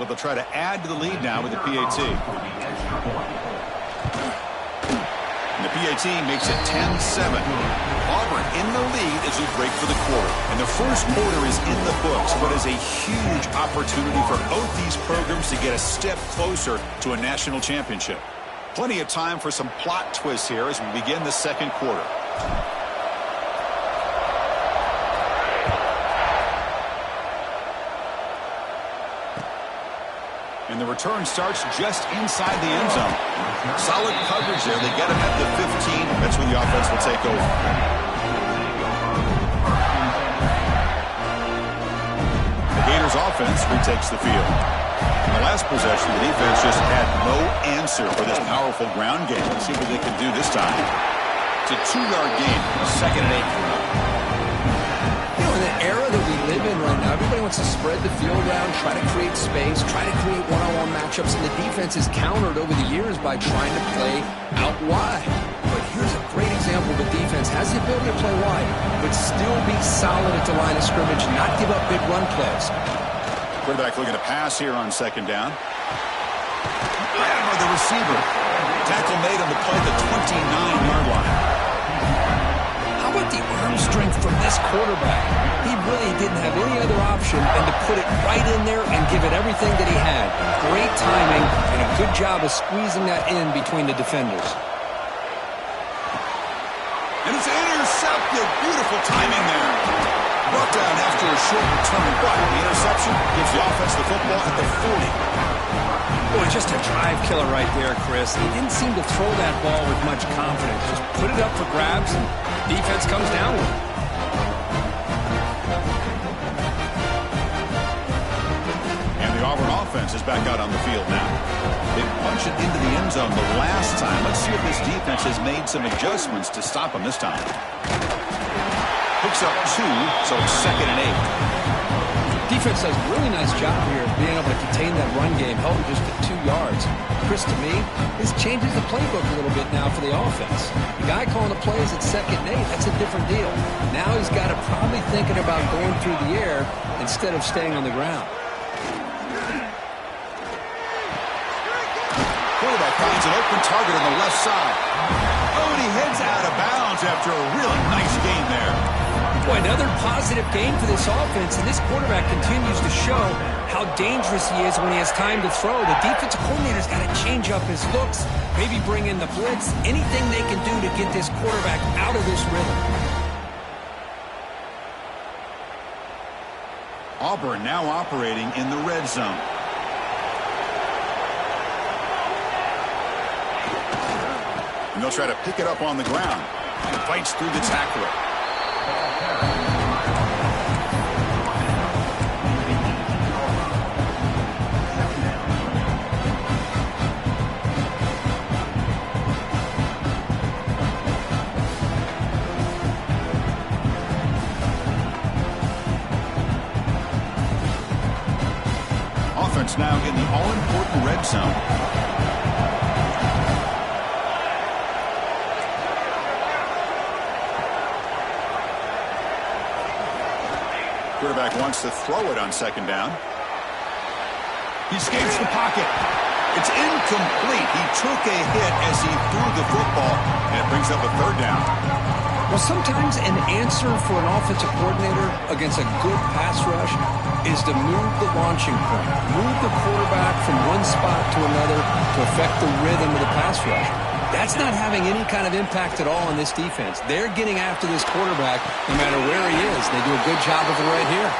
So they'll try to add to the lead now with the PAT. And the PAT makes it 10-7. Auburn in the lead as we break for the quarter. And the first quarter is in the books, but is a huge opportunity for both these programs to get a step closer to a national championship. Plenty of time for some plot twists here as we begin the second quarter. And the return starts just inside the end zone. Solid coverage there. They get him at the 15. That's where the offense will take over. The Gators offense retakes the field. In the last possession, the defense just had no answer for this powerful ground game. Let's see what they can do this time. It's a 2-yard gain. 2nd and 8. You know, in the era that we live in right now, everybody wants to spread the field around, try to create space, try to create one-on-one matchups, and the defense is countered over the years by trying to play out wide. But here's a great example of a defense has the ability to play wide, but still be solid at the line of scrimmage, not give up big run plays. Quarterback looking to pass here on 2nd down. Grabbed by the receiver. Tackle made on the play at the 29-yard line. How about the arm strength from this quarterback? He really didn't have any other option than to put it right in there and give it everything that he had. Great timing and a good job of squeezing that in between the defenders. And it's intercepted. Beautiful timing there. Brought down after a short return, but the interception gives the offense the football at the 40. Boy, just a drive killer right there, Chris. He didn't seem to throw that ball with much confidence. Just put it up for grabs, and defense comes down with it. And the Auburn offense is back out on the field now. They punched it into the end zone the last time. Let's see if this defense has made some adjustments to stop them this time. Picks up 2, so it's 2nd and 8. Defense does a really nice job here of being able to contain that run game, held it just at 2 yards. Chris, to me, this changes the playbook a little bit now for the offense. The guy calling the plays at 2nd and 8, that's a different deal. Now he's got to probably thinking about going through the air instead of staying on the ground. Quarterback finds an open target on the left side. Oh, and he heads out of bounds after a really nice game there. Boy, another positive game for this offense, and this quarterback continues to show how dangerous he is when he has time to throw. The defensive coordinator's got to change up his looks, maybe bring in the blitz, anything they can do to get this quarterback out of this rhythm. Auburn now operating in the red zone. And they'll try to pick it up on the ground. And fights through the tackler. Offense now in the all-important red zone. Quarterback wants to throw it on 2nd down. He escapes the pocket. It's incomplete. He took a hit as he threw the football, and it brings up a 3rd down. Well, sometimes an answer for an offensive coordinator against a good pass rush is to move the launching point, move the quarterback from one spot to another to affect the rhythm of the pass rush. That's not having any kind of impact at all on this defense. They're getting after this quarterback no matter where he is. They do a good job of it right here.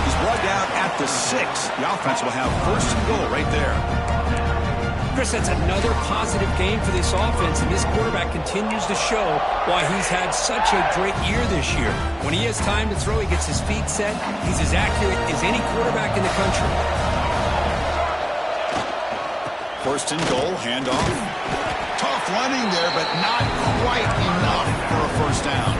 He's brought down at the 6. The offense will have 1st and goal right there. Chris, that's another positive game for this offense, and this quarterback continues to show why he's had such a great year this year. When he has time to throw, he gets his feet set. He's as accurate as any quarterback in the country. 1st and goal, handoff. Tough running there, but not quite enough for a 1st down.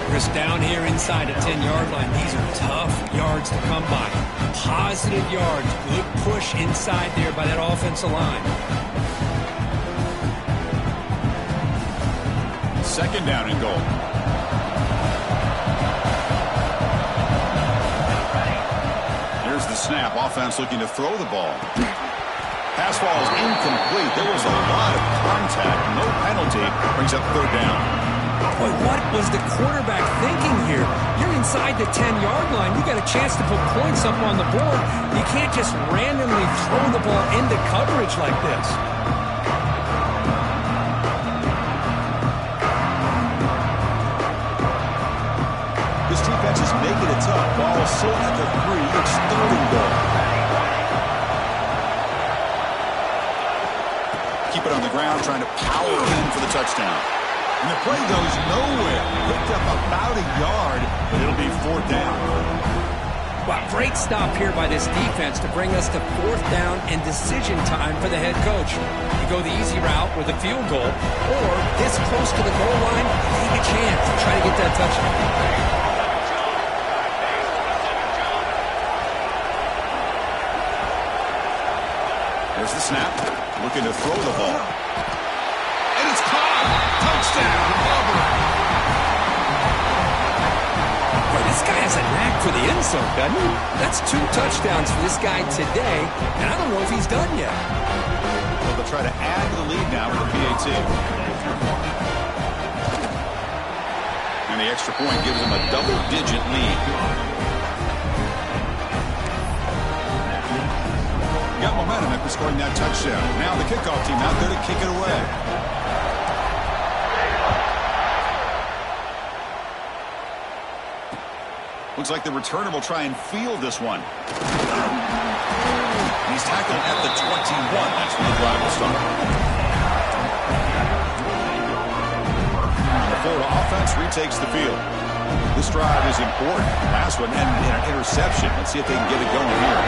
Chris, down here inside the 10-yard line, these are tough yards to come by. Positive yards, good push inside there by that offensive line. 2nd down and goal. Here's the snap. Offense looking to throw the ball. Pass falls incomplete. There was a lot of contact. No penalty. Brings up third down. Boy, what was the quarterback thinking here? You're inside the 10-yard line. You got a chance to put points up on the board. You can't just randomly throw the ball into coverage like this. This defense is making it tough. Ball still at the 3. It's third and goal. Keep it on the ground, trying to power in for the touchdown. And the play goes nowhere. Picked up about a yard, but it'll be fourth down. Wow, great stop here by this defense to bring us to fourth down and decision time for the head coach. You go the easy route with a field goal, or this close to the goal line, take a chance to try to get that touchdown. There's the snap. Looking to throw the ball. And it's caught! Touchdown, Auburn! Boy, this guy has a knack for the end zone, doesn't he? That's 2 touchdowns for this guy today, and I don't know if he's done yet. Well, they'll try to add to the lead now with the PAT. And the extra point gives them a double-digit lead. Got momentum after scoring that touchdown. Now the kickoff team out there to kick it away. Looks like the returner will try and field this one. He's tackled at the 21. That's where the drive will start. The Florida offense retakes the field. This drive is important. Last one ended in an interception. Let's see if they can get it going here.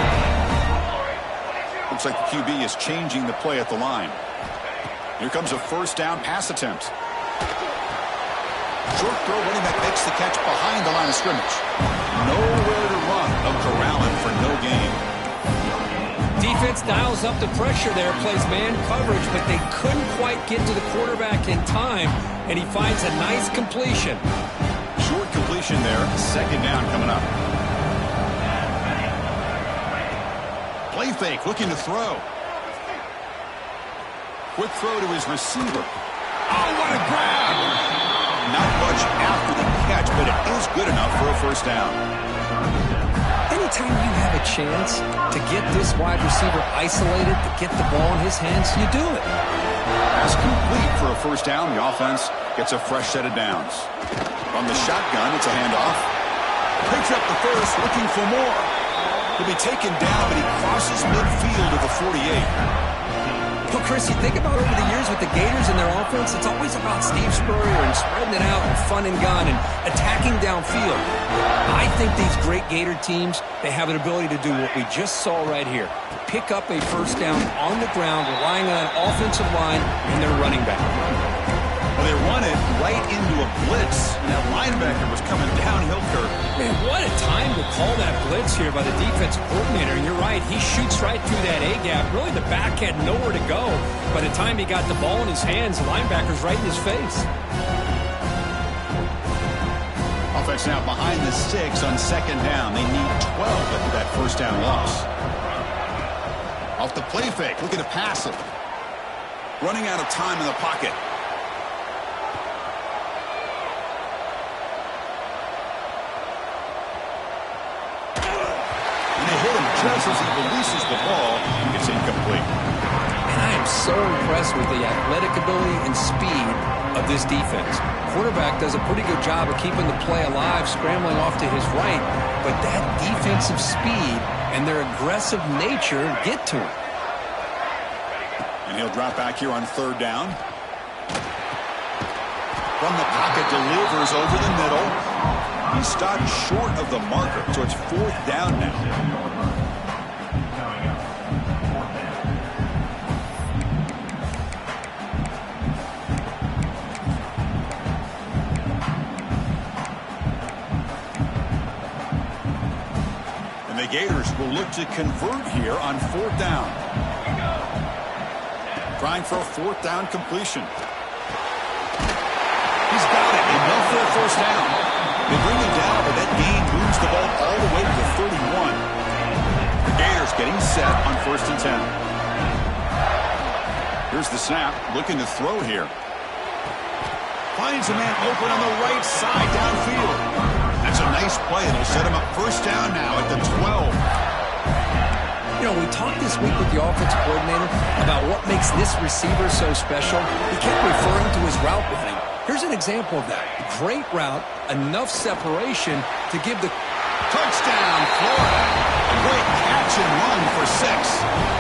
Looks like the QB is changing the play at the line. Here comes a first down pass attempt. Short throw, running back makes the catch behind the line of scrimmage. Nowhere to run. They'll corral him for no gain. Defense dials up the pressure there, plays man coverage, but they couldn't quite get to the quarterback in time, and he finds a nice completion. Short completion there. Second down coming up. Play fake, looking to throw. Quick throw to his receiver. Oh, what a grab! Not much after the catch, but it is good enough for a first down. Anytime you have a chance to get this wide receiver isolated, to get the ball in his hands, you do it. Pass complete for a first down. The offense gets a fresh set of downs. On the shotgun, it's a handoff. Picks up the first, looking for more. He'll be taken down, but he crosses midfield at the 48. Well, Chris, you think about over the years with the Gators and their offense, it's always about Steve Spurrier and spreading it out and fun and gun and attacking downfield. I think these great Gator teams, they have an ability to do what we just saw right here. Pick up a first down on the ground, relying on an offensive line and their running back. Well, they run it right into a blitz. And that linebacker was coming downhill curve. Man, what a time to call that blitz here by the defensive coordinator. And you're right, he shoots right through that A-gap. Really, the back had nowhere to go. By the time he got the ball in his hands, the linebacker's right in his face. Offense now behind the 6 on second down. They need 12 after that first down loss. Off the play fake, looking to pass it. Running out of time in the pocket. Just as he releases the ball, it's incomplete. And I am so impressed with the athletic ability and speed of this defense. Quarterback does a pretty good job of keeping the play alive, scrambling off to his right, but that defensive speed and their aggressive nature get to him. And he'll drop back here on third down. From the pocket, delivers over the middle. He stopped short of the marker, so it's fourth down now. And the Gators will look to convert here on fourth down. Trying for a fourth down completion. He's got it. Enough for a first down. They bring him down, but that gain moves the ball all the way to the 31. getting set on 1st and 10. Here's the snap, looking to throw here. Finds a man open on the right side downfield. That's a nice play. It'll set him up 1st down now at the 12. You know, we talked this week with the offensive coordinator about what makes this receiver so special. He kept referring to his route running. Here's an example of that. Great route, enough separation to give the touchdown, Florida. A great catch and run for 6.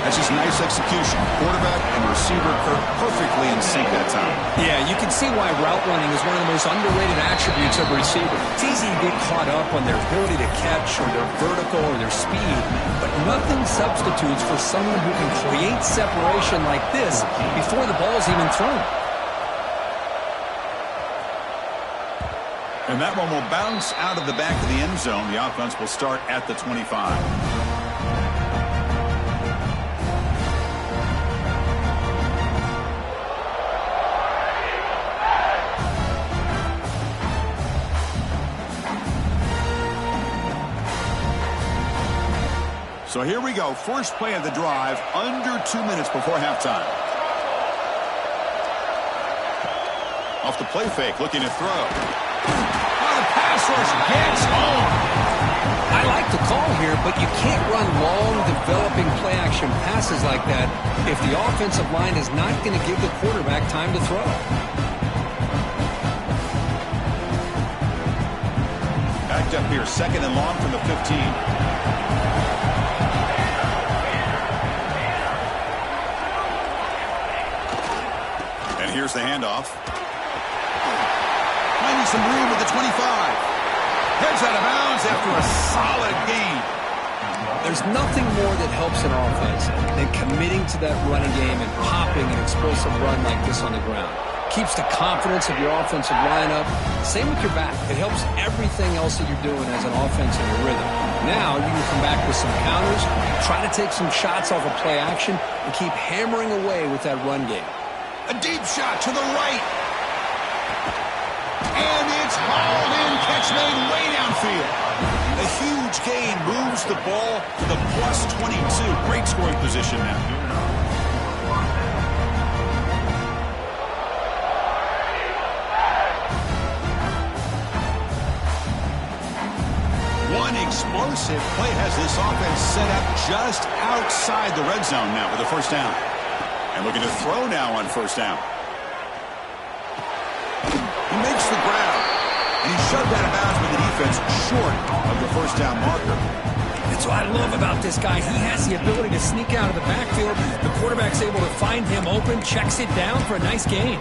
That's just nice execution. Quarterback and receiver perfectly in sync that time. Yeah, you can see why route running is one of the most underrated attributes of a receiver. It's easy to get caught up on their ability to catch or their vertical or their speed, but nothing substitutes for someone who can create separation like this before the ball is even thrown. And that one will bounce out of the back of the end zone. The offense will start at the 25. So here we go. First play of the drive, under 2 minutes before halftime. Off the play fake, looking to throw. Oh, the pass rush gets home. I like the call here, but you can't run long, developing play-action passes like that if the offensive line is not going to give the quarterback time to throw. Backed up here, 2nd and long from the 15. Here's the handoff. Finding some room at the 25. Heads out of bounds after a solid gain. There's nothing more that helps an offense than committing to that running game and popping an explosive run like this on the ground. Keeps the confidence of your offensive lineup. Same with your back. It helps everything else that you're doing as an offense in your rhythm. Now you can come back with some counters, try to take some shots off of play action, and keep hammering away with that run game. A deep shot to the right. And it's hauled in. Catch made way downfield. A huge gain moves the ball to the plus 22. Great scoring position now. One explosive play has this offense set up just outside the red zone now with a 1st down. And looking to throw now on 1st down. He makes the grab. And he's shoved out of bounds with the defense short of the 1st down marker. That's what I love about this guy. He has the ability to sneak out of the backfield. The quarterback's able to find him open, checks it down for a nice gain.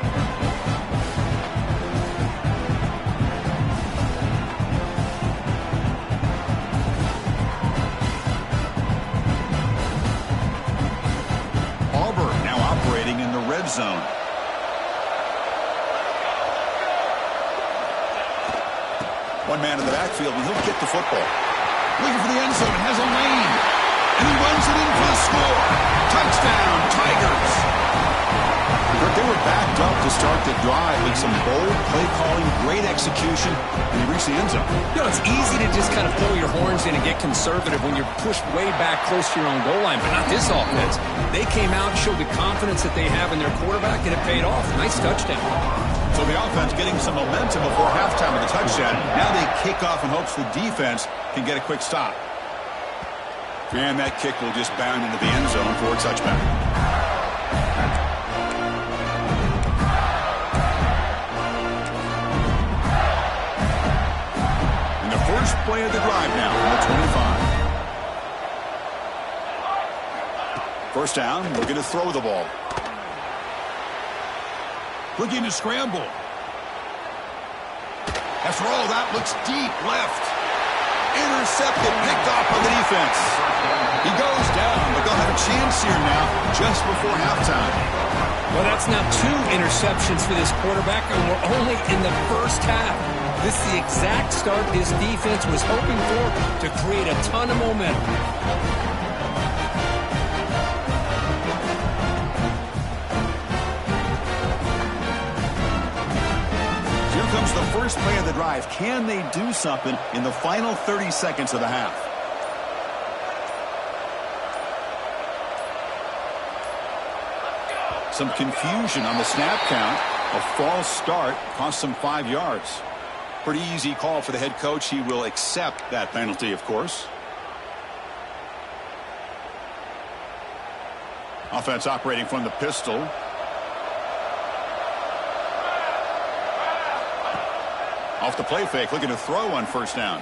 Zone. One man in the backfield, and he'll get the football. Looking for the end zone, has a lane. And he runs it in for the score. Touchdown, Tigers. They were backed up to start the drive with some bold play calling, great execution, and he reached the end zone. You know, it's easy to just kind of pull your horns in and get conservative when you're pushed way back close to your own goal line, but not this offense. They came out, showed the confidence that they have in their quarterback, and it paid off. Nice touchdown. So the offense getting some momentum before halftime with a touchdown. Now they kick off in hopes the defense can get a quick stop. And that kick will just bound into the end zone for a touchback. And the first play of the drive now on the 25. 1st down, looking to throw the ball. Looking to scramble. After all that, looks deep left. Intercepted, picked off by the defense. He goes down, but they'll have a chance here now just before halftime. Well, that's now 2 interceptions for this quarterback, and we're only in the first half. This is the exact start this defense was hoping for to create a ton of momentum. Comes the first play of the drive. Can they do something in the final 30 seconds of the half? Some confusion on the snap count. A false start cost them 5 yards. Pretty easy call for the head coach. He will accept that penalty, of course. Offense operating from the pistol. Off the play fake, looking to throw on first down.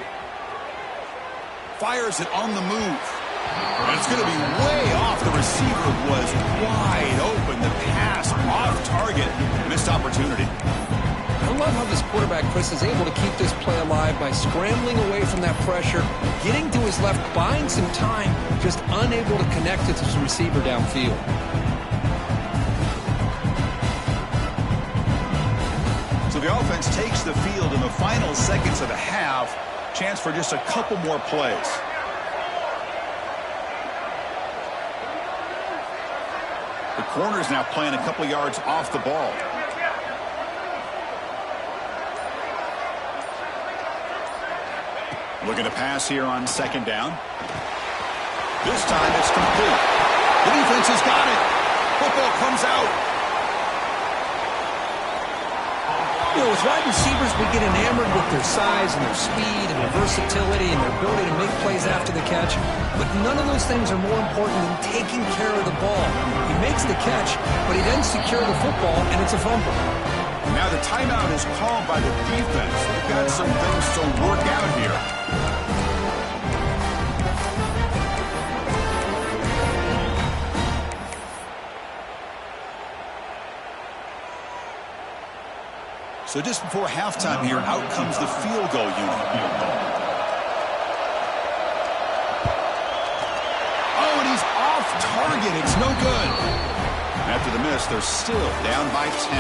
Fires it on the move. And it's going to be way off. The receiver was wide open. The pass off target. Missed opportunity. I love how this quarterback, Chris, is able to keep this play alive by scrambling away from that pressure, getting to his left, buying some time, just unable to connect it to his receiver downfield. So the offense takes the field in the final seconds of the half. Chance for just a couple more plays. The corner's now playing a couple yards off the ball. Looking to pass here on second down. This time it's complete. The defense has got it. Football comes out. You know, as wide receivers, we get enamored with their size and their speed and their versatility and their ability to make plays after the catch. But none of those things are more important than taking care of the ball. He makes the catch, but he doesn't secure the football, and it's a fumble. Now the timeout is called by the defense. They've got some things to work out here. So just before halftime here, out comes the field goal unit. Oh, and he's off target. It's no good. After the miss, they're still down by 10.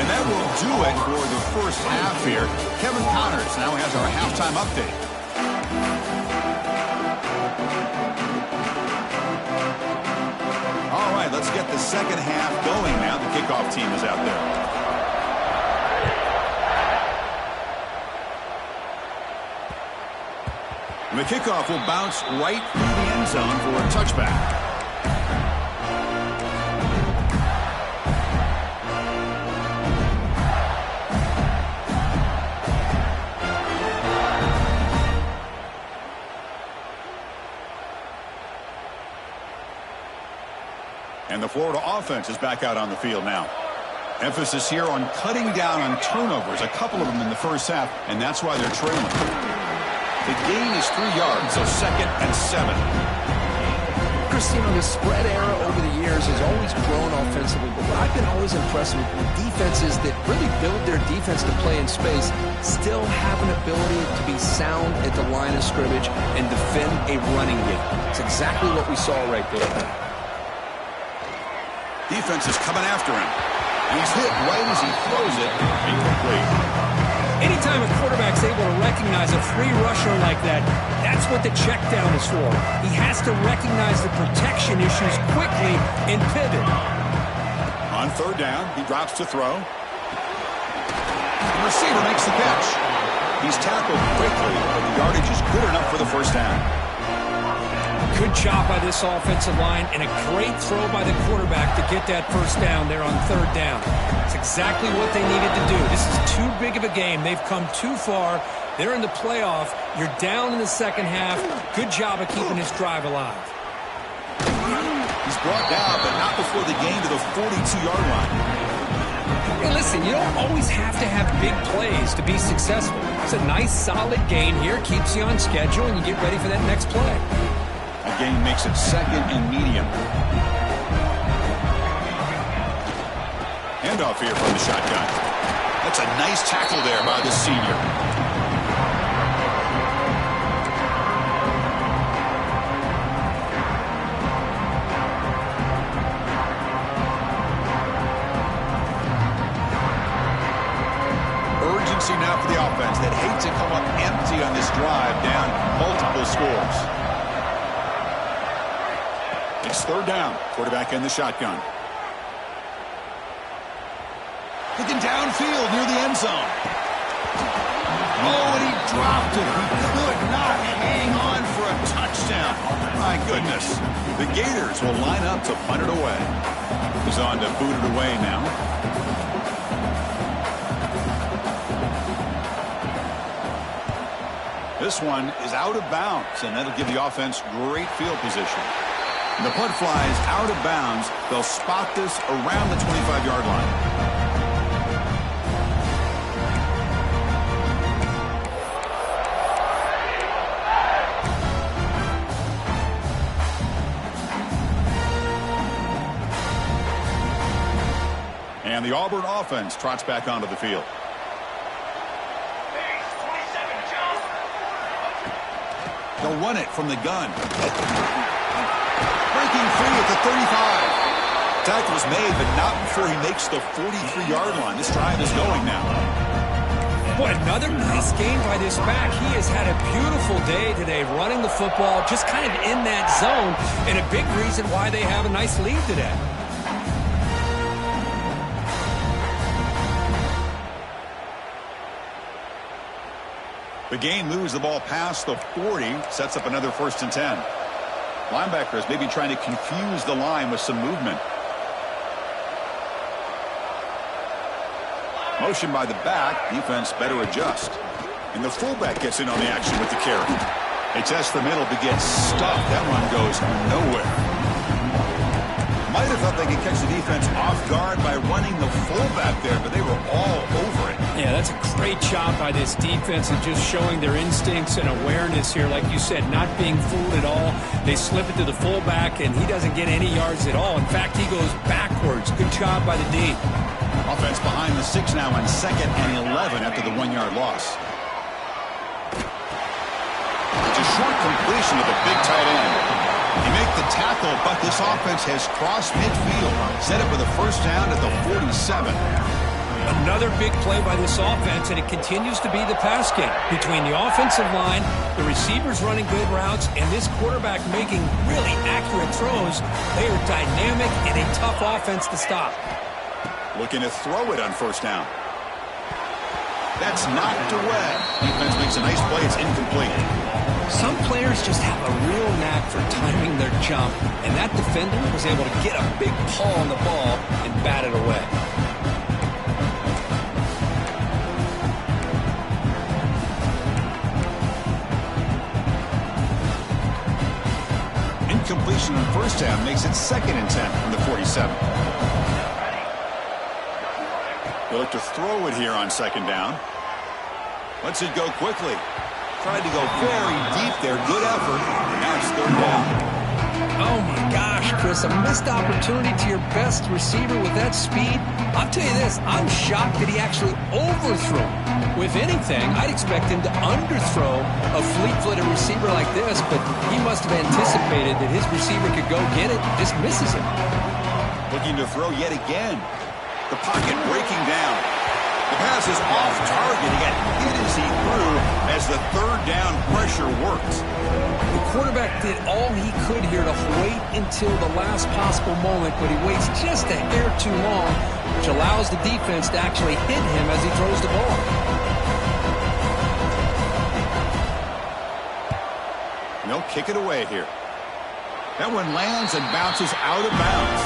And that will do it for the first half here. Kevin Connors now has our halftime update. All right, let's get the second half going now. The kickoff team is out there. The kickoff will bounce right through the end zone for a touchback. And the Florida offense is back out on the field now. Emphasis here on cutting down on turnovers, a couple of them in the first half, and that's why they're trailing. The gain is 3 yards, so 2nd and 7. Chris, you know, the spread era over the years has always grown offensively, but what I've been always impressed with defenses that really build their defense to play in space still have an ability to be sound at the line of scrimmage and defend a running game. It's exactly what we saw right there. Defense is coming after him. And he's hit right as he throws it. Incomplete. Anytime a quarterback's able to recognize a free rusher like that, that's what the check down is for. He has to recognize the protection issues quickly and pivot. On third down, he drops to throw. The receiver makes the catch. He's tackled quickly, but the yardage is good enough for the first down. Good job by this offensive line and a great throw by the quarterback to get that first down there on third down. It's exactly what they needed to do. This is too big of a game. They've come too far. They're in the playoff. You're down in the second half. Good job of keeping this drive alive. He's brought down, but not before the gain to the 42-yard line. Hey, listen, you don't always have to have big plays to be successful. It's a nice, solid gain here. Keeps you on schedule, and you get ready for that next play. A gain makes it 2nd and medium. Handoff here from the shotgun. That's a nice tackle there by the senior. Urgency now for the offense that hates to come up empty on this drive, down multiple scores. It's third down. Quarterback in the shotgun. Looking downfield near the end zone. Oh, and he dropped it. He could not hang on for a touchdown. My goodness. The Gators will line up to punt it away. He's on to boot it away now. This one is out of bounds, and that'll give the offense great field position. And the punt flies out of bounds. They'll spot this around the 25-yard line. And the Auburn offense trots back onto the field. They'll run it from the gun. Breaking free at the 35. Tackle was made, but not before he makes the 43-yard line. This drive is going now. Boy, another nice game by this back. He has had a beautiful day today running the football, just kind of in that zone, and a big reason why they have a nice lead today. The game moves the ball past the 40, sets up another 1st and 10. Linebackers maybe trying to confuse the line with some movement. Motion by the back, defense better adjust. And the fullback gets in on the action with the carry. They test the middle, but gets stuffed. That run goes nowhere. Might have thought they could catch the defense off guard by running the fullback there, but they were all over it. Yeah, that's a great job by this defense and just showing their instincts and awareness here. Like you said, not being fooled at all. They slip it to the fullback, and he doesn't get any yards at all. In fact, he goes backwards. Good job by the D. Offense behind the 6 now on 2nd and 11 after the 1-yard loss. It's a short completion to the big tight end. He make the tackle, but this offense has crossed midfield. Set up with a 1st down at the 47. Another big play by this offense, and it continues to be the pass game. Between the offensive line, the receivers running good routes, and this quarterback making really accurate throws, they are dynamic and a tough offense to stop. Looking to throw it on 1st down. That's knocked away. Defense makes a nice play. It's incomplete. Some players just have a real knack for timing their jump, and that defender was able to get a big paw on the ball and bat it away. Incompletion on 1st down makes it 2nd and 10 from the 47. They'll look to throw it here on 2nd down. Lets it go quickly. Tried to go very deep there. Good effort. And now it's 3rd down. Oh, my gosh, Chris. A missed opportunity to your best receiver with that speed. I'll tell you this. I'm shocked that he actually overthrew. If anything, I'd expect him to underthrow a fleet-footed receiver like this, but he must have anticipated that his receiver could go get it. Just misses him. Looking to throw yet again. The pocket breaking down. The pass is off target. He got hit as he threw as the 3rd down pressure worked. The quarterback did all he could here to wait until the last possible moment, but he waits just a hair too long, which allows the defense to actually hit him as he throws the ball. And they'll kick it away here. That one lands and bounces out of bounds.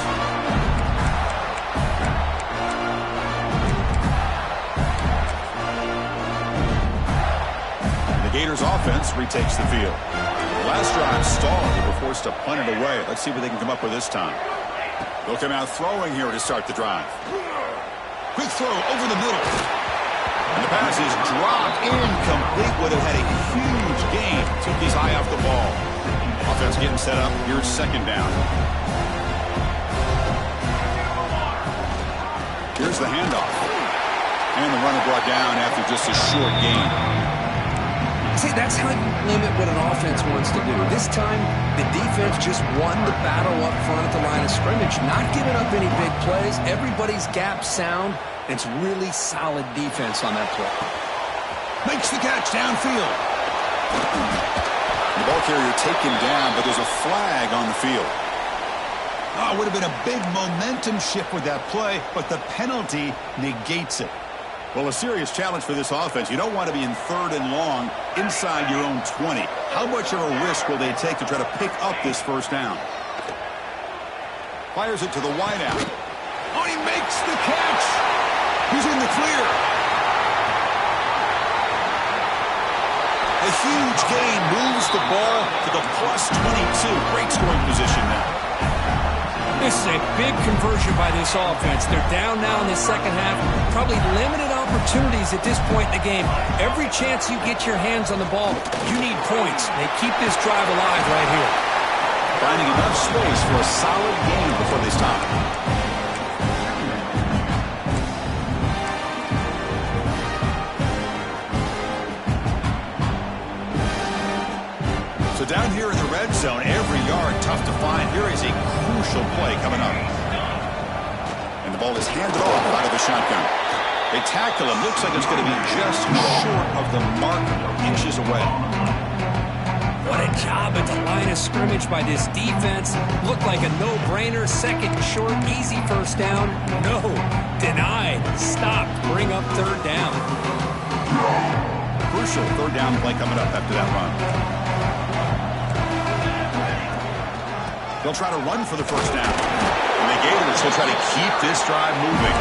Gators offense retakes the field. The last drive stalled. They were forced to punt it away. Let's see what they can come up with this time. They'll come out throwing here to start the drive. Quick throw over the middle. And the pass is dropped incomplete. Would have had a huge gain. Took his eye off the ball. Offense getting set up. Here's 2nd down. Here's the handoff. And the runner brought down after just a short gain. See, that's how you limit what an offense wants to do. This time, the defense just won the battle up front at the line of scrimmage, not giving up any big plays. Everybody's gap sound. It's really solid defense on that play. Makes the catch downfield. The ball carrier taken down, but there's a flag on the field. Oh, it would have been a big momentum shift with that play, but the penalty negates it. Well, a serious challenge for this offense. You don't want to be in 3rd and long inside your own 20. How much of a risk will they take to try to pick up this 1st down? Fires it to the wideout. Oh, he makes the catch. He's in the clear. A huge gain moves the ball to the +22. Great scoring position now. This is a big conversion by this offense. They're down now in the second half. Probably limited opportunities at this point in the game. Every chance you get your hands on the ball, you need points. They keep this drive alive right here. Finding enough space for a solid gain before they stop. So down here in the red zone, every yard tough to find. Here is a crucial play coming up. And the ball is handed off out of the shotgun. They tackle him. Looks like it's going to be just short of the mark, inches away. What a job at the line of scrimmage by this defense. Looked like a no-brainer. Second short, easy first down. No. Denied. Stopped. Bring up third down. Crucial third down play coming up after that run. They'll try to run for the first down. And they gave it, so they'll try to keep this drive moving.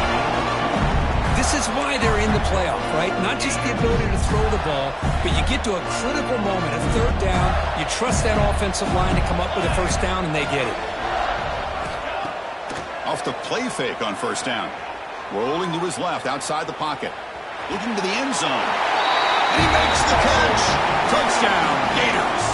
This is why they're in the playoff, right? Not just the ability to throw the ball, but you get to a critical moment, a third down, you trust that offensive line to come up with a first down, and they get it. Off the play fake on first down. Rolling to his left, outside the pocket. Looking to the end zone. And he makes the catch. Touchdown, Gators.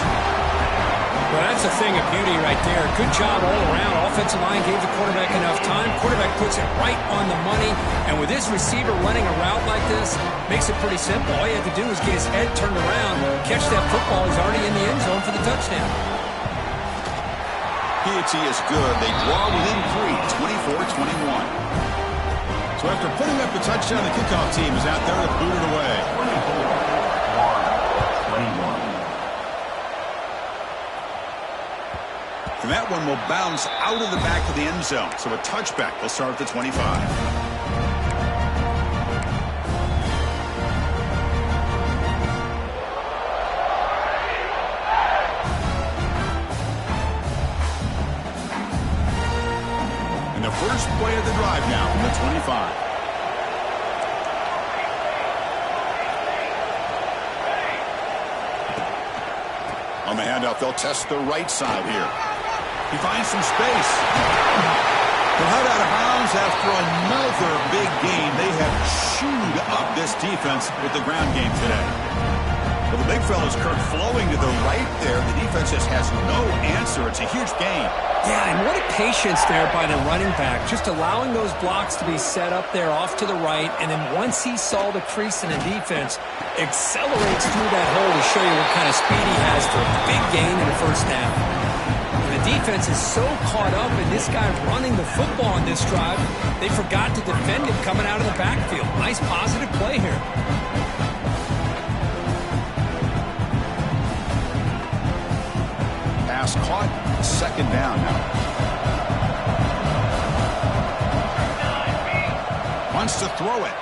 Well, that's a thing of beauty right there. Good job all around. Offensive line gave the quarterback enough time. Quarterback puts it right on the money. And with this receiver running a route like this, makes it pretty simple. All you have to do is get his head turned around, catch that football. He's already in the end zone for the touchdown. P.A.T. is good. They draw within 3, 24-21. So after putting up a touchdown, the kickoff team is out there to boot it away. 21. And that one will bounce out of the back of the end zone. So a touchback. They'll start at the 25. And the first play of the drive now from the 25. On the handoff, they'll test the right side here. He finds some space. They'll head out of bounds after another big gain. They have chewed up this defense with the ground game today. Well, the big fella's Kirk flowing to the right there. The defense just has no answer. It's a huge gain. Yeah, and what a patience there by the running back. Just allowing those blocks to be set up there off to the right. And then once he saw the crease in the defense, accelerates through that hole to show you what kind of speed he has for a big gain in the first down. The defense is so caught up in this guy running the football on this drive, they forgot to defend him coming out of the backfield. Nice positive play here. Pass caught, second down now. Wants to throw it.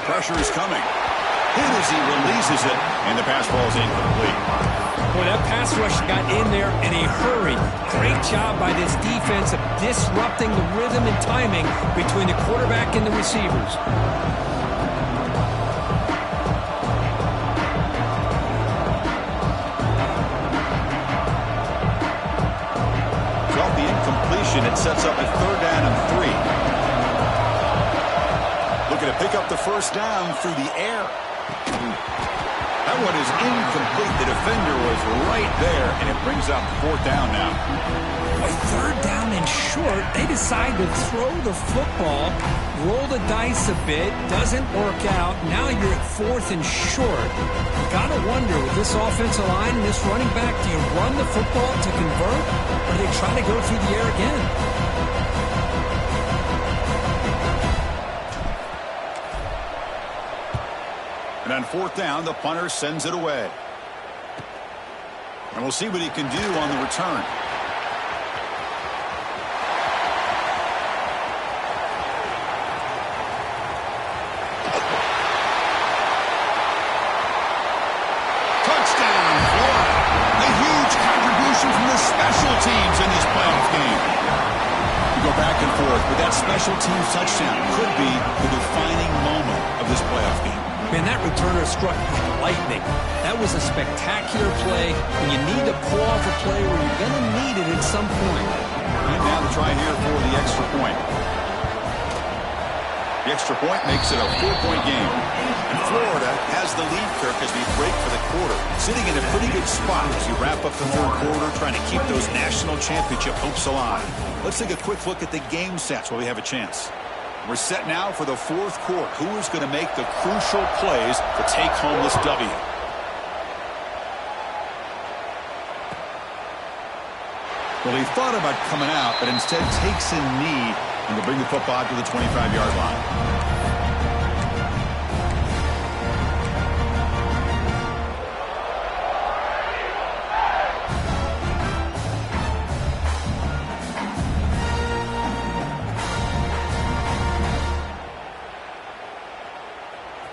Pressure is coming. Hit as he releases it, and the pass ball is incomplete. Boy, that pass rush got in there in a hurry. Great job by this defense of disrupting the rhythm and timing between the quarterback and the receivers. Off the incompletion, it sets up a third down and 3. Looking to pick up the first down through the air. That one is incomplete. The defender was right there, and it brings up fourth down now. A third down and short, they decide to throw the football, roll the dice a bit, doesn't work out. Now you're at fourth and short. Gotta wonder, with this offensive line and this running back, do you run the football to convert, or do they try to go through the air again? And on fourth down, the punter sends it away. And we'll see what he can do on the return. Touchdown, Florida. A huge contribution from the special teams in this playoff game. to go back and forth, but that special team touchdown could be the defining moment of this playoff game. Man, that returner struck like lightning. That was a spectacular play, and you need to pull off a play where you're going to need it at some point. And now the try here for the extra point. The extra point makes it a 4-point game. And Florida has the lead, Kirk, as we break for the quarter. Sitting in a pretty good spot as you wrap up the third quarter, trying to keep those national championship hopes alive. Let's take a quick look at the game sets while we have a chance. We're set now for the fourth quarter. Who is going to make the crucial plays to take home this W? Well, he thought about coming out, but instead takes a knee and will bring the football to the 25-yard line.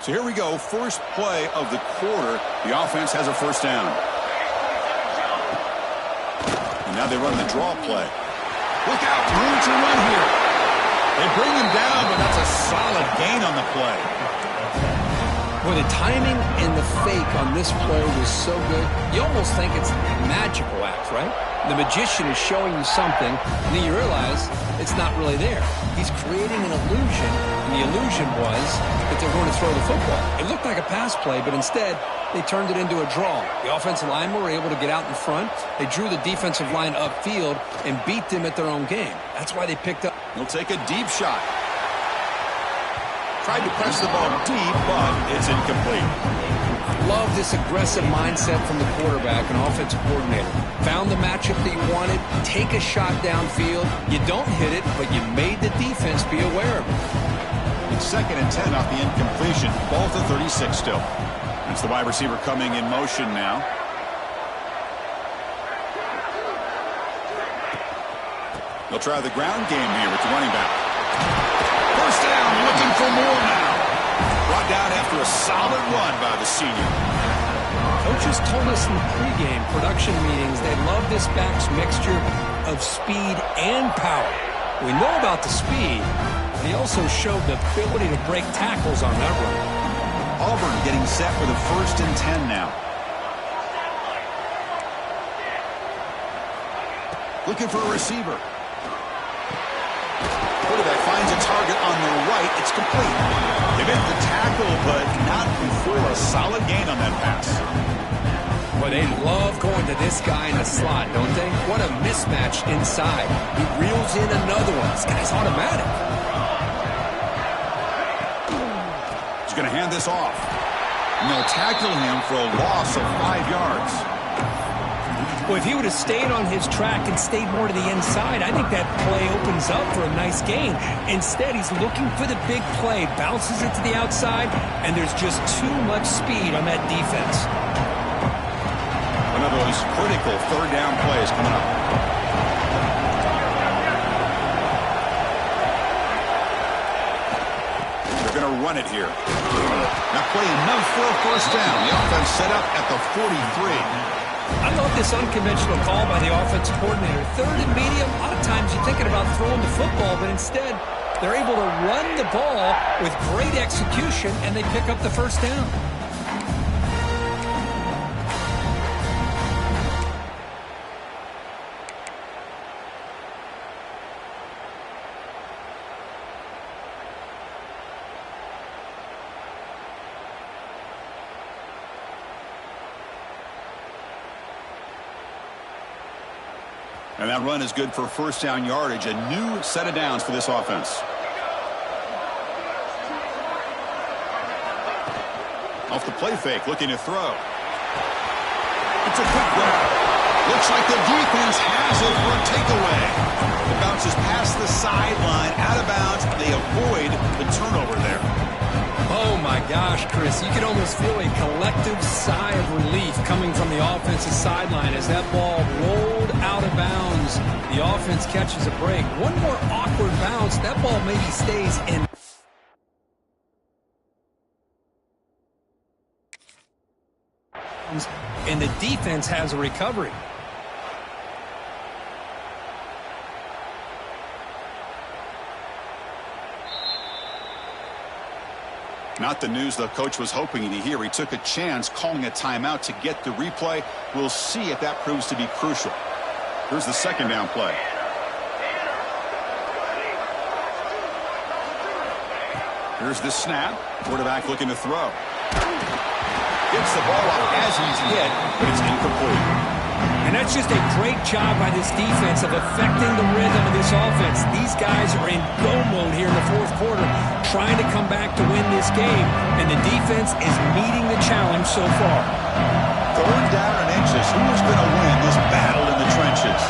So here we go, first play of the quarter. The offense has a first down. And now they run the draw play. Look out, room to run here. They bring him down, but that's a solid gain on the play. Boy, the timing and the fake on this play was so good. You almost think it's a magical act, right? The magician is showing you something, and then you realize it's not really there. He's creating an illusion, and the illusion was that they're going to throw the football. It looked like a pass play, but instead, they turned it into a draw. The offensive linemen were able to get out in front. They drew the defensive line upfield and beat them at their own game. That's why they picked up. He'll take a deep shot. Tried to press the ball deep, but it's incomplete. Love this aggressive mindset from the quarterback and offensive coordinator. Found the matchup that you wanted, take a shot downfield. You don't hit it, but you made the defense be aware of it. It's 2nd and 10 off the incompletion. Ball to 36 still. It's the wide receiver coming in motion now. They'll try the ground game here with the running back. First down, looking for more now. Brought down after a solid run by the senior. Coaches told us in the pregame production meetings they love this back's mixture of speed and power. We know about the speed, but he also showed the ability to break tackles on that run. Auburn getting set for the 1st and 10 now. Looking for a receiver. Quarterback finds a target on the right. It's complete. They made the tackle, but not before a solid gain on that pass. Well, they love going to this guy in the slot, don't they? What a mismatch inside. He reels in another one. This guy's automatic. He's going to hand this off. And they'll tackle him for a loss of 5 yards. Well, if he would have stayed on his track and stayed more to the inside, I think that play opens up for a nice gain. Instead, he's looking for the big play, bounces it to the outside, and there's just too much speed on that defense. One of those critical third down plays coming up. They're going to run it here. Not playing enough for a first down. The offense set up at the 43. I love this unconventional call by the offensive coordinator. 3rd and medium, a lot of times you're thinking about throwing the football, but instead they're able to run the ball with great execution, and they pick up the first down. And that run is good for first down yardage. A new set of downs for this offense. Off the play fake, looking to throw. It's a quick grab. Looks like the defense has it for a takeaway. It bounces past the sideline, out of bounds. They avoid the turnover there. Oh, my gosh, Chris. You can almost feel a collective sigh of relief coming from the offensive sideline as that ball rolled out of bounds. The offense catches a break. One more awkward bounce. That ball maybe stays in. And the defense has a recovery. Not the news the coach was hoping to hear. He took a chance calling a timeout to get the replay. We'll see if that proves to be crucial. Here's the second down play. Here's the snap. Quarterback looking to throw. Gets the ball up as he's hit, but it's incomplete. And that's just a great job by this defense of affecting the rhythm of this offense. These guys are in go mode here in the fourth quarter, trying to come back to win this game, and the defense is meeting the challenge so far. Third down and inches. Who is going to win this battle in the trenches?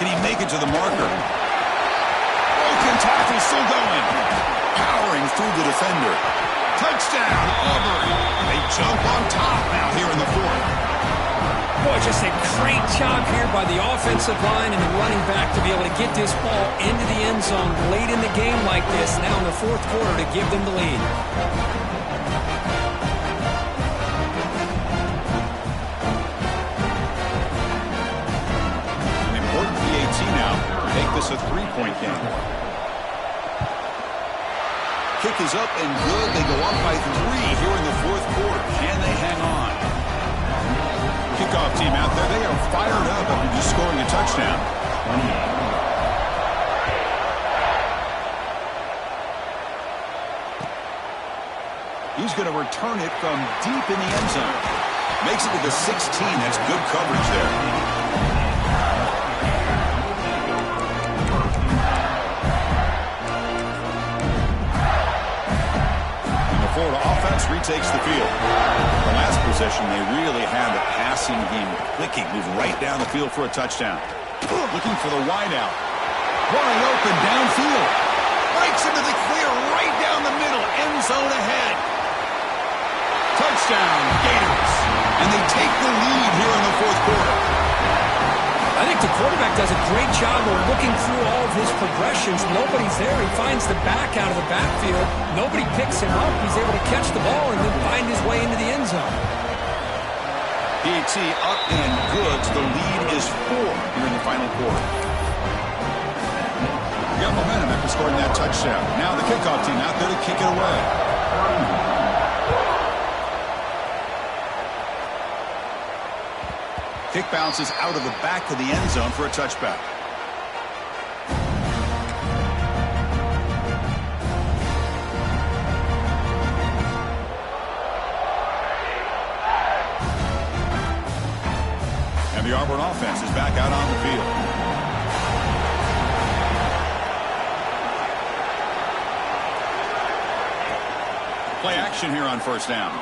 Can he make it to the marker? Broken tackle, still going. Powering through the defender. Touchdown, Auburn. They jump on top now here in the fourth. Boy, just a great job here by the offensive line and the running back to be able to get this ball into the end zone late in the game like this, now in the fourth quarter, to give them the lead. An important PAT now to make this a three-point game. Kick is up and good. They go up by 3 here in the fourth quarter. Can they hang on? Kickoff team out there. They are fired up after just scoring a touchdown. He's going to return it from deep in the end zone. Makes it to the 16. That's good coverage there. Florida offense retakes the field. The last possession, they really had the passing game clicking. Move right down the field for a touchdown. Looking for the wideout. Wide open downfield. Breaks into the clear right down the middle. End zone ahead. Touchdown, Gators. And they take the lead here in the fourth quarter. I think the quarterback does a great job of looking through all of his progressions. Nobody's there. He finds the back out of the backfield. Nobody picks him up. He's able to catch the ball and then find his way into the end zone. PAT up and good. The lead is 4 here in the final quarter. We got momentum after scoring that touchdown. Now the kickoff team out there to kick it away. Kick bounces out of the back of the end zone for a touchback. And the Auburn offense is back out on the field. Play action here on first down.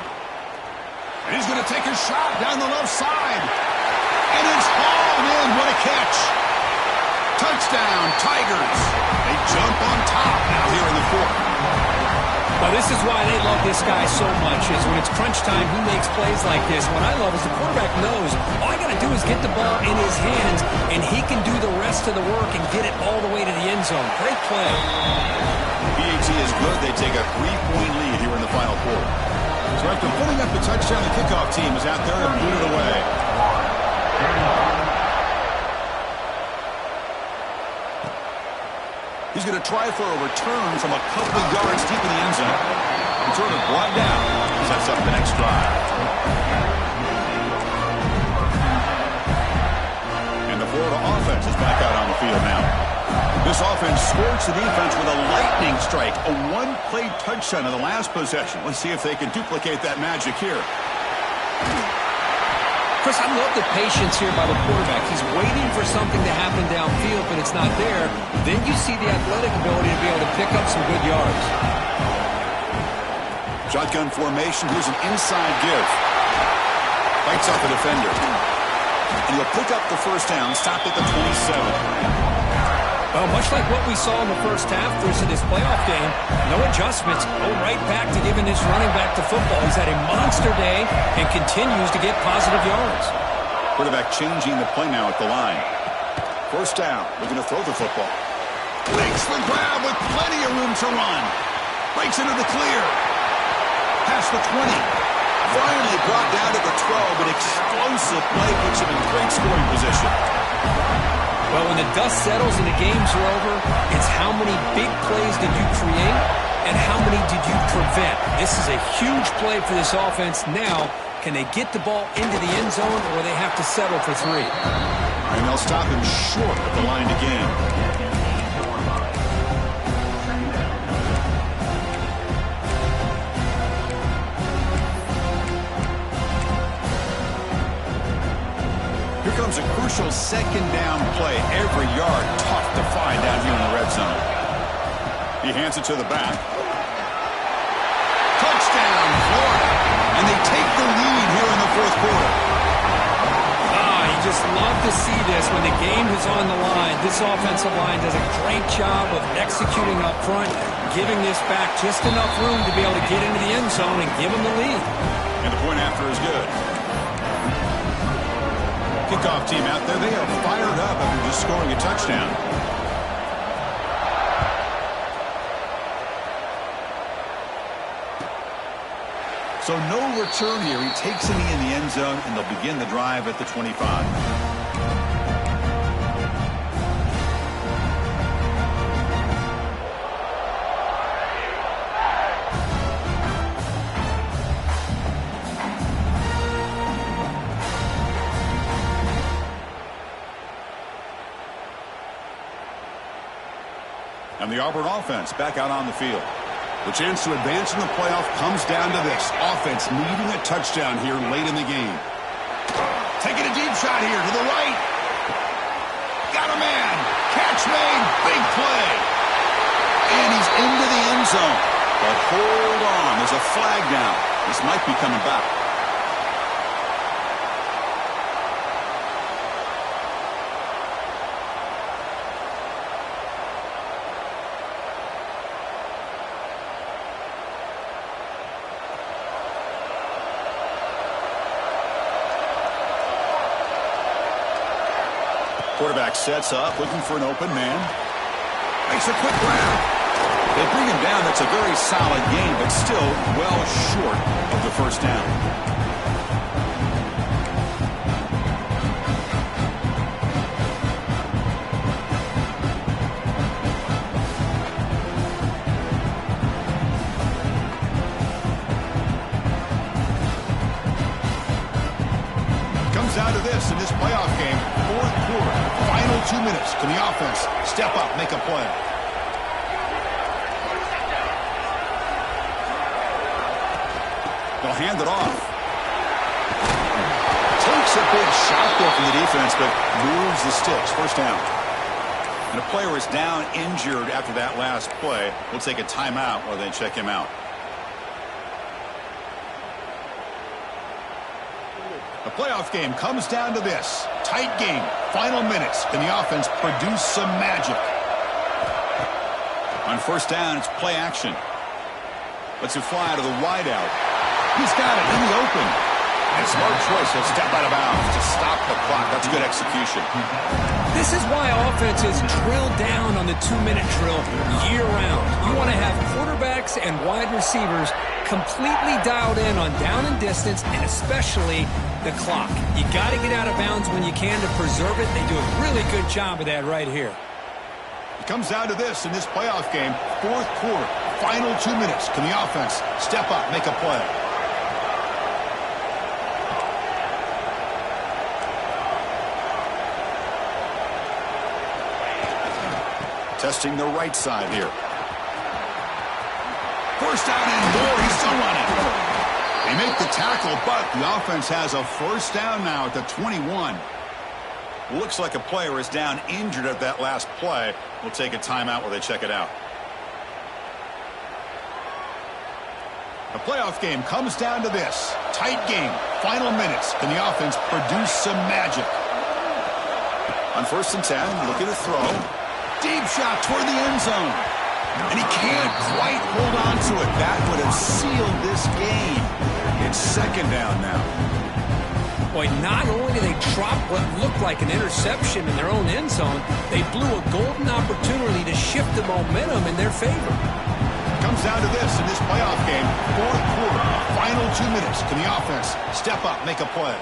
And he's going to take a shot down the left side. And it's hauled in. What a catch. Touchdown, Tigers. They jump on top now here in the fourth. Well, this is why they love this guy so much, is when it's crunch time, he makes plays like this. What I love is the quarterback knows all I got to do is get the ball in his hands, and he can do the rest of the work and get it all the way to the end zone. Great play. PAT is good. They take a 3-point lead here in the final quarter. So after putting up the touchdown, the kickoff team is out there and boot it away. He's going to try for a return from a couple yards deep in the end zone. Return is brought down. Sets up the next drive. And the Florida offense is back out on the field now. This offense scorched the defense with a lightning strike. A one-play touchdown in the last possession. Let's see if they can duplicate that magic here. Chris, I love the patience here by the quarterback. He's waiting for something to happen downfield, but it's not there. Then you see the athletic ability to be able to pick up some good yards. Shotgun formation. Here's an inside give. Fights off the defender. And he'll pick up the first down, stopped at the 27. Well, much like what we saw in the first half, Chris, in this playoff game, no adjustments. Go right back to giving this running back the football. He's had a monster day and continues to get positive yards. Quarterback changing the play now at the line. First down. We're going to throw the football. Makes the grab with plenty of room to run. Breaks into the clear. Past the 20. Finally brought down to the 12. An explosive play puts him in great scoring position. Well, when the dust settles and the games are over, it's how many big plays did you create and how many did you prevent. This is a huge play for this offense. Now, can they get the ball into the end zone or they have to settle for 3? And they'll stop him short of the line to gain. Here comes a crucial second down play. Every yard tough to find down here in the red zone. He hands it to the back. Touchdown, Florida. And they take the lead here in the fourth quarter. You just love to see this when the game is on the line. This offensive line does a great job of executing up front, giving this back just enough room to be able to get into the end zone and give them the lead. And the point after is good. Kickoff team out there, they are fired up after just scoring a touchdown. So no return here. He takes it in the end zone, and they'll begin the drive at the 25. And the Auburn offense back out on the field. The chance to advance in the playoff comes down to this. Offense needing a touchdown here late in the game. Taking a deep shot here to the right. Got a man. Catch made. Big play. And he's into the end zone. But hold on. There's a flag down. This might be coming back. Quarterback sets up, looking for an open man. Makes a quick grab. They bring him down. That's a very solid game, but still well short of the first down. Down to this in this playoff game, fourth quarter, final 2 minutes. Can the offense step up, make a play? They'll hand it off. Takes a big shot there from the defense, but moves the sticks. First down. And a player is down injured after that last play. We'll take a timeout while they check him out. The playoff game comes down to this. Tight game. Final minutes. Can the offense produce some magic? On first down, it's play action. Lets it fly to the wideout. He's got it in the open. And smart choice. He'll step out of bounds to stop the clock. That's good execution. This is why offenses drill down on the 2-minute drill year-round. You want to have quarterbacks and wide receivers completely dialed in on down and distance, and especially the clock. You got to get out of bounds when you can to preserve it. They do a really good job of that right here. It comes down to this in this playoff game. Fourth quarter, final 2 minutes. Can the offense step up, make a play? Testing the right side here. First down and more. He's still running. They make the tackle, but the offense has a first down now at the 21. Looks like a player is down injured at that last play. We'll take a timeout while they check it out. The playoff game comes down to this. Tight game. Final minutes. Can the offense produce some magic? On 1st and 10, looking to throw. Deep shot toward the end zone. And he can't quite hold on to it. That would have sealed this game. It's second down now. Boy, not only did they drop what looked like an interception in their own end zone, they blew a golden opportunity to shift the momentum in their favor. Comes down to this in this playoff game. Fourth quarter, final 2 minutes. Can the offense step up, make a play?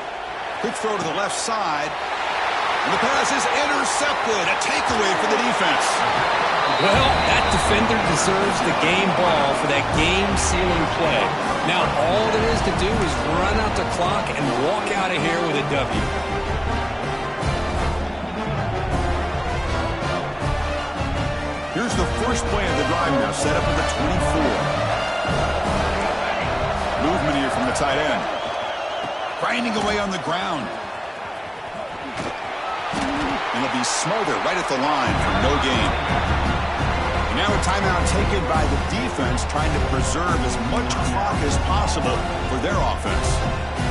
Quick throw to the left side. And the pass is intercepted. A takeaway for the defense. Well, that defender deserves the game ball for that game-sealing play. Now, all there is to do is run out the clock and walk out of here with a W. Here's the first play of the drive now, set up at the 24. Movement here from the tight end. Grinding away on the ground. And he'll be smothered right at the line for no gain. And now a timeout taken by the defense, trying to preserve as much clock as possible for their offense.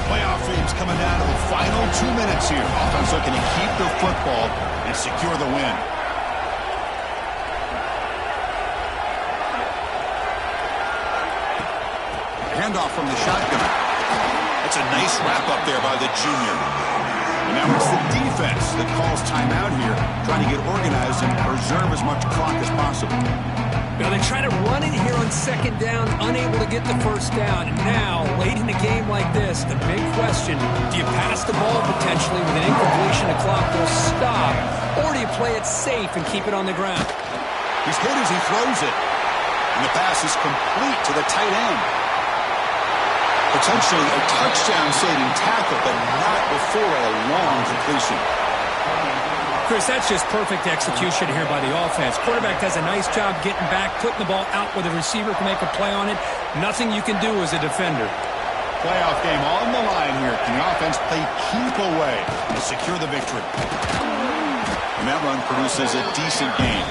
Playoff games coming down to the final 2 minutes here. Offense looking to keep the football and secure the win. Handoff from the shotgun. That's a nice wrap-up there by the junior. And now it's the defense that calls timeout here, trying to get organized and preserve as much clock as possible. Now they try to run it here on second down, unable to get the first down. And now, late in a game like this, the big question, do you pass the ball potentially with an incompletion? The clock will stop, or do you play it safe and keep it on the ground? He's hit as he throws it. And the pass is complete to the tight end. Potentially a touchdown-saving tackle, but not before a long completion. Chris, that's just perfect execution here by the offense. Quarterback does a nice job getting back, putting the ball out where the receiver can make a play on it. Nothing you can do as a defender. Playoff game on the line here. Can the offense play keep away and secure the victory? And that run produces a decent gain.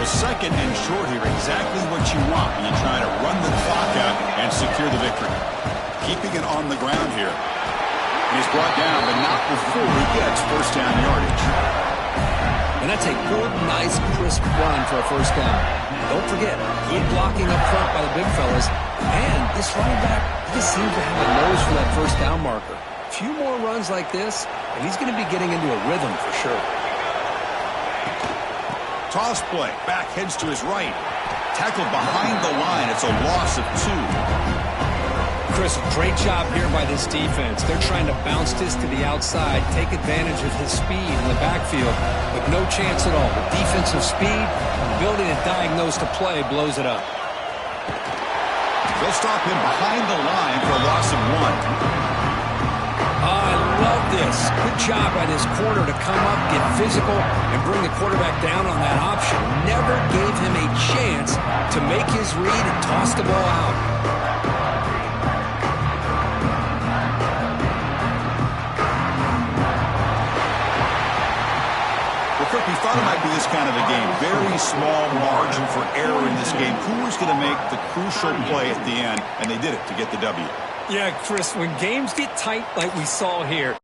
Second and short here, exactly what you want when you try to run the clock out and secure the victory. Keeping it on the ground here. And he's brought down, but not before he gets first down yardage. And that's a good, nice, crisp run for a first down. Don't forget, good blocking up front by the big fellas. And this running back, he just seems to have a nose for that first down marker. A few more runs like this, and he's going to be getting into a rhythm for sure. Toss play. Back heads to his right. Tackled behind the line. It's a loss of 2. Chris, great job here by this defense. They're trying to bounce this to the outside, take advantage of his speed in the backfield, with no chance at all. The defensive speed, ability to diagnose the play, blows it up. They'll stop him behind the line for a loss of 1. I love this. Good job by this corner to come up, get physical, and bring the quarterback down on that option. Never gave him a chance to make his read and toss the ball out. Well, Kirk, we thought it might be this kind of a game. Very small margin for error in this game. Who was going to make the crucial play at the end? And they did it to get the W. Yeah, Chris, when games get tight like we saw here,